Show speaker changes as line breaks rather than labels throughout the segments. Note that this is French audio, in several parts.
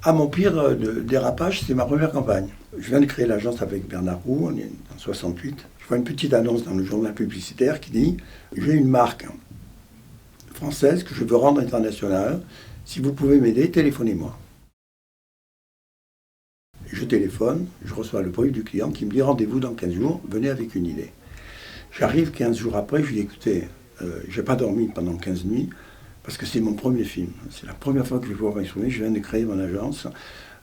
À mon pire dérapage, c'est ma première campagne. Je viens de créer l'agence avec Bernard Roux, on est en 68. Je vois une petite annonce dans le journal publicitaire qui dit « J'ai une marque française que je veux rendre internationale. Si vous pouvez m'aider, téléphonez-moi. » Je téléphone, je reçois le bruit du client qui me dit « Rendez-vous dans 15 jours, venez avec une idée. » J'arrive 15 jours après, je lui dis « Écoutez, j'ai pas dormi pendant 15 nuits. » Parce que c'est mon premier film. C'est la première fois que je vais pouvoir m'exprimer. Je viens de créer mon agence.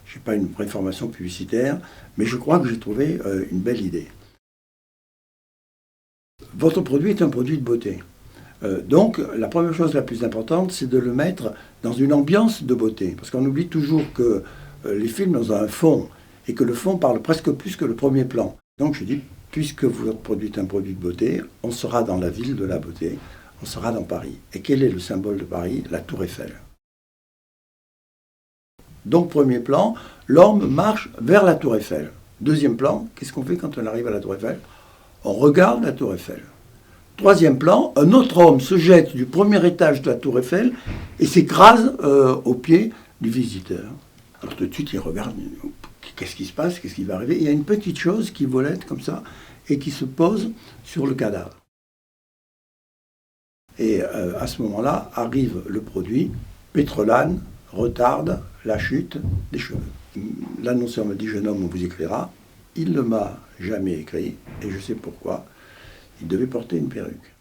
Je n'ai pas une vraie formation publicitaire, mais je crois que j'ai trouvé une belle idée. Votre produit est un produit de beauté. Donc, la première chose la plus importante, c'est de le mettre dans une ambiance de beauté. Parce qu'on oublie toujours que les films ont un fond, et que le fond parle presque plus que le premier plan. Donc, je dis, puisque votre produit est un produit de beauté, on sera dans la ville de la beauté. On sera dans Paris. Et quel est le symbole de Paris? La Tour Eiffel. Donc, premier plan, l'homme marche vers la Tour Eiffel. Deuxième plan, qu'est-ce qu'on fait quand on arrive à la Tour Eiffel? On regarde la Tour Eiffel. Troisième plan, un autre homme se jette du premier étage de la Tour Eiffel et s'écrase au pied du visiteur. Alors tout de suite, il regarde, qu'est-ce qui se passe, qu'est-ce qui va arriver? Il y a une petite chose qui volette comme ça et qui se pose sur le cadavre. Et à ce moment-là, arrive le produit. Pétrolane retarde la chute des cheveux. L'annonceur me dit, jeune homme, on vous écrira. Il ne m'a jamais écrit, et je sais pourquoi. Il devait porter une perruque.